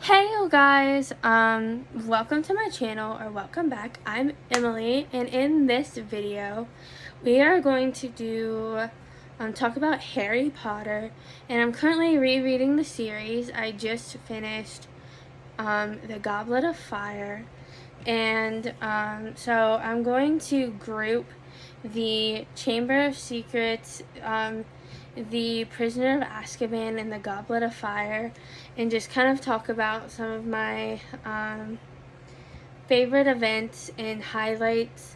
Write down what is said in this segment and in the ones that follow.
Hey you guys, welcome to my channel, or welcome back. I'm Emily, and in this video we are going to talk about Harry Potter, and I'm currently rereading the series. I just finished the Goblet of Fire, and so I'm going to group the Chamber of Secrets, the Prisoner of Azkaban, and the Goblet of Fire, and just kind of talk about some of my favorite events and highlights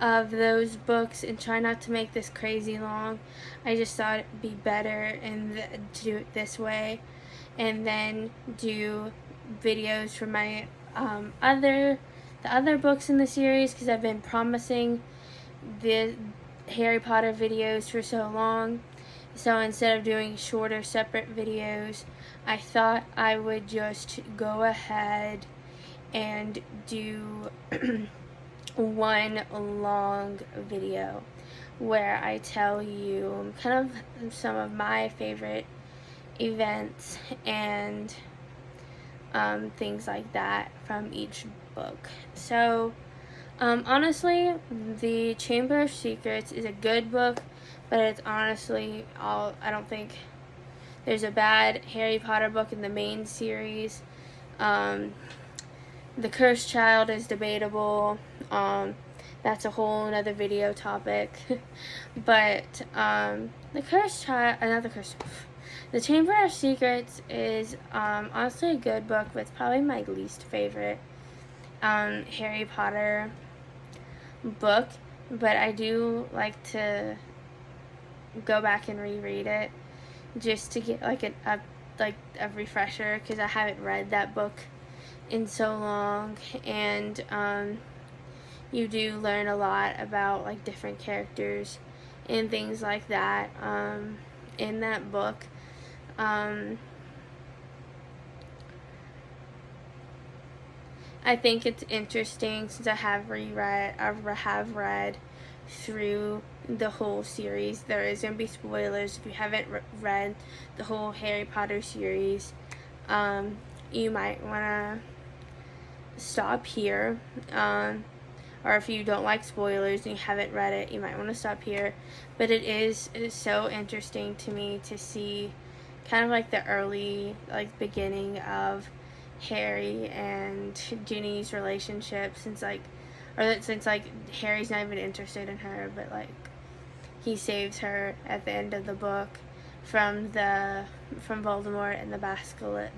of those books, and try not to make this crazy long. I just thought it'd be better to do it this way, and then do videos for my the other books in the series, because I've been promising the Harry Potter videos for so long. So instead of doing shorter separate videos, I thought I would just go ahead and do one long video where I tell you kind of some of my favorite events and things like that from each book. So honestly, the Chamber of Secrets is a good book, but it's honestly I don't think there's a bad Harry Potter book in the main series. The Cursed Child is debatable. That's a whole another video topic. But the Cursed Child, the Chamber of Secrets is honestly a good book, but it's probably my least favorite Harry Potter book. But I do like to go back and reread it just to get like a refresher, because I haven't read that book in so long, and you do learn a lot about like different characters and things like that in that book. I think it's interesting, since I have read through the whole series. There is going to be spoilers if you haven't read the whole Harry Potter series. You might want to stop here, or if you don't like spoilers and you haven't read it, you might want to stop here. But it is so interesting to me to see kind of like the early beginning of Harry and Ginny's relationship, since Harry's not even interested in her, but he saves her at the end of the book from Voldemort and the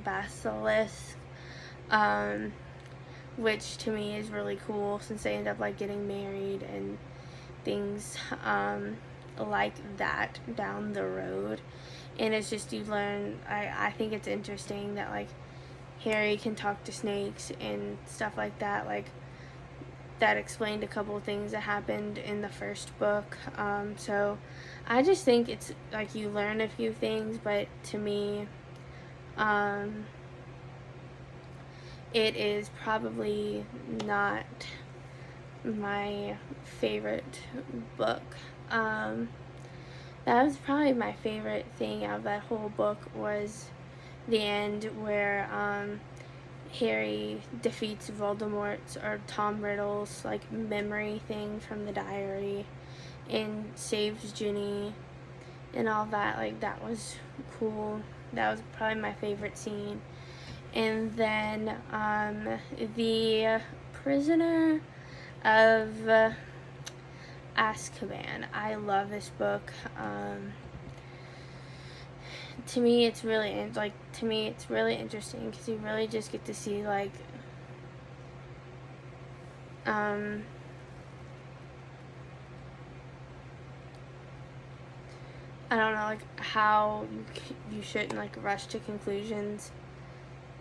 basilisk, which to me is really cool, since they end up getting married and things like that down the road. And it's just, you learn, I think it's interesting that Harry can talk to snakes and stuff like that. That explained a couple of things that happened in the first book. So I just think it's you learn a few things, but to me, it is probably not my favorite book. That was probably my favorite thing out of that whole book, was the end where Harry defeats Voldemort's, or Tom Riddle's memory thing from the diary, and saves Ginny and all that. That was cool. That was probably my favorite scene. And then the Prisoner of Azkaban. I love this book. To me, it's really interesting, because you really just get to see I don't know, how you shouldn't rush to conclusions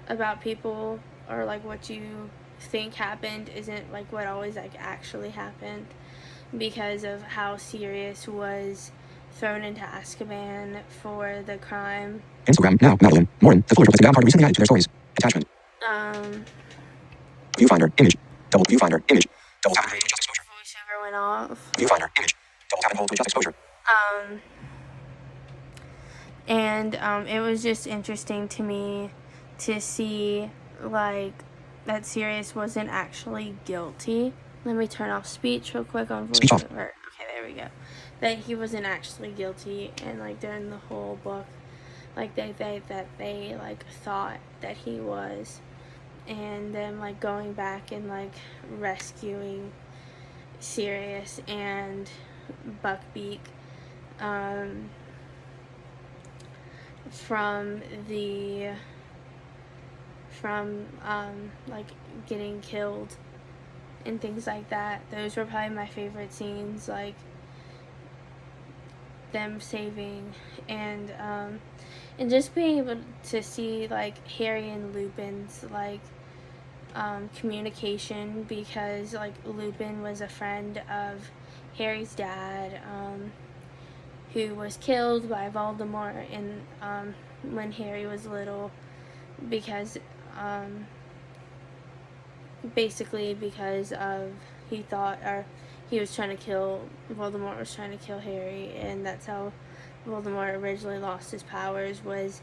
about people, or what you think happened isn't what always actually happened, because of how Sirius was thrown into Azkaban for the crime. Instagram now, Madeline. Morin, the Fullers requested down card recently added to their stories. Attachment. Viewfinder image. Double viewfinder image. Double tap and hold to adjust exposure. Voiceover went off. Viewfinder image. Double tap and hold to adjust exposure. And it was just interesting to me to see like, that Sirius wasn't actually guilty. Let me turn off speech real quick on Speech off. voiceover. Okay, there we go. That he wasn't actually guilty, and like during the whole book, like they like thought that he was, and then like going back and like rescuing Sirius and Buckbeak from the like getting killed and things like that. Those were probably my favorite scenes, like them saving and just being able to see like Harry and Lupin's like communication, because like Lupin was a friend of Harry's dad, who was killed by Voldemort in when Harry was little, because basically because of he thought, or he was trying to kill, Voldemort was trying to kill Harry, and that's how Voldemort originally lost his powers, was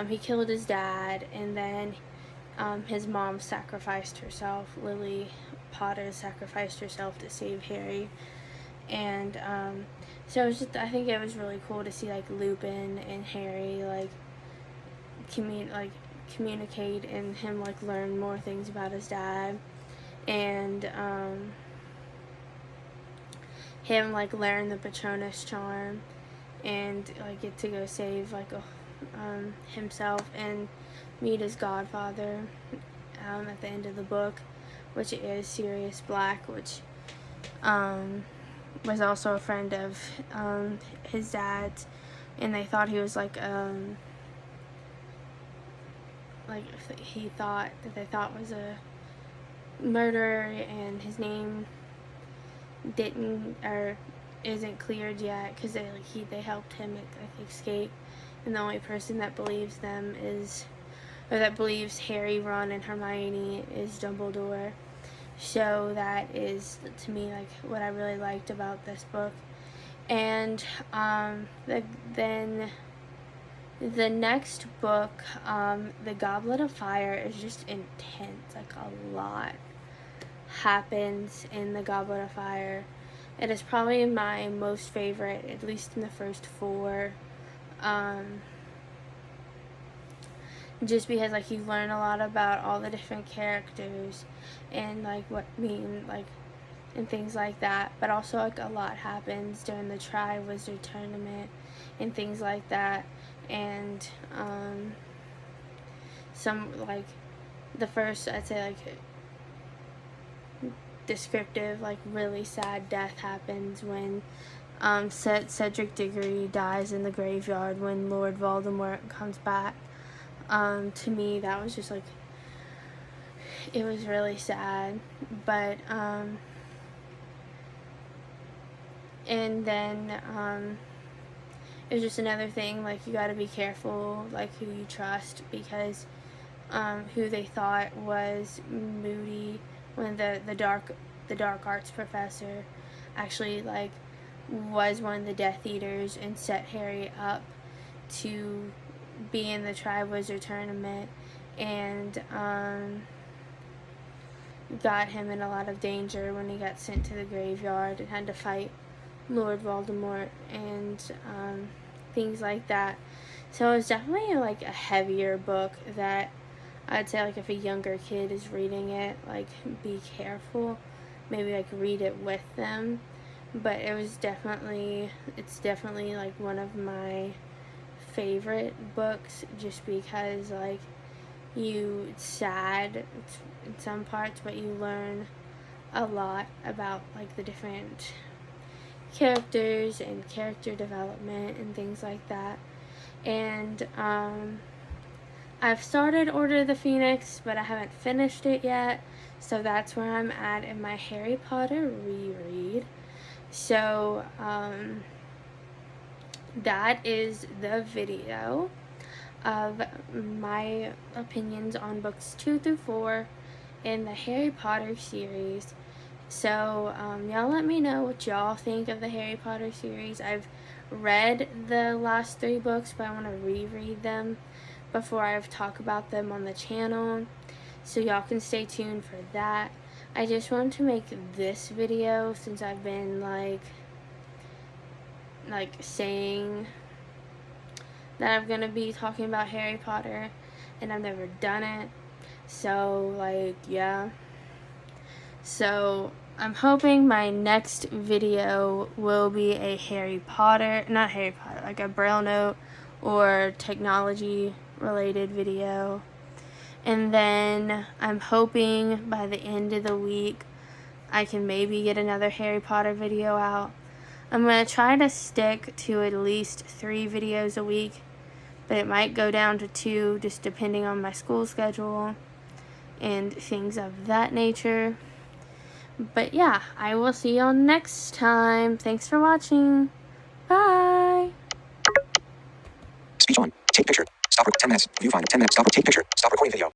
he killed his dad, and then his mom sacrificed herself. Lily Potter sacrificed herself to save Harry, and so it was just, I think it was really cool to see like Lupin and Harry like communicate, and him like learn more things about his dad, and him like learn the Patronus charm, and like get to go save like himself and meet his godfather at the end of the book, which is Sirius Black, which was also a friend of his dad's, and they thought he was like he thought that they thought was a murderer, and his name didn't or isn't cleared yet, because they helped him escape, and the only person that believes them is, or that believes Harry, Ron, and Hermione is Dumbledore. So that is, to me, like what I really liked about this book. And then the next book, The Goblet of Fire, is just intense. Like a lot happens in The Goblet of Fire. It is probably my most favorite, at least in the first four. Just because like you learn a lot about all the different characters, and like what mean like and things like that, but also like a lot happens during the Triwizard Tournament and things like that, and some like the first, I'd say, like descriptive, like really sad death happens when Cedric Diggory dies in the graveyard when Lord Voldemort comes back. To me, that was just like, it was really sad, but and then it was just another thing, like you got to be careful like who you trust, because who they thought was Moody, when the dark arts professor actually like was one of the Death Eaters and set Harry up to be in the Triwizard Tournament, and got him in a lot of danger when he got sent to the graveyard and had to fight Lord Voldemort and things like that. So it was definitely like a heavier book that I'd say, like, if a younger kid is reading it, like, be careful. Maybe like read it with them. But it's definitely like one of my favorite books, just because like it's sad in some parts, but you learn a lot about like the different characters and character development and things like that. And I've started Order of the Phoenix, but I haven't finished it yet, so that's where I'm at in my Harry Potter reread. So that is the video of my opinions on books 2 through 4 in the Harry Potter series. So y'all let me know what y'all think of the Harry Potter series. I've read the last 3 books, but I want to reread them before I talk about them on the channel. So y'all can stay tuned for that. I just wanted to make this video since I've been like saying that I'm gonna be talking about Harry Potter and I've never done it. So yeah. So I'm hoping my next video will be a not Harry Potter, like a Braille note or technology related video. And then I'm hoping by the end of the week I can maybe get another Harry Potter video out. I'm going to try to stick to at least 3 videos a week, but it might go down to 2 just depending on my school schedule and things of that nature. But yeah, I will see y'all next time. Thanks for watching. Bye. Speech on. Take picture. Stop. 10 minutes. Viewfinder. 10 minutes. Stop. Take picture. Stop recording video.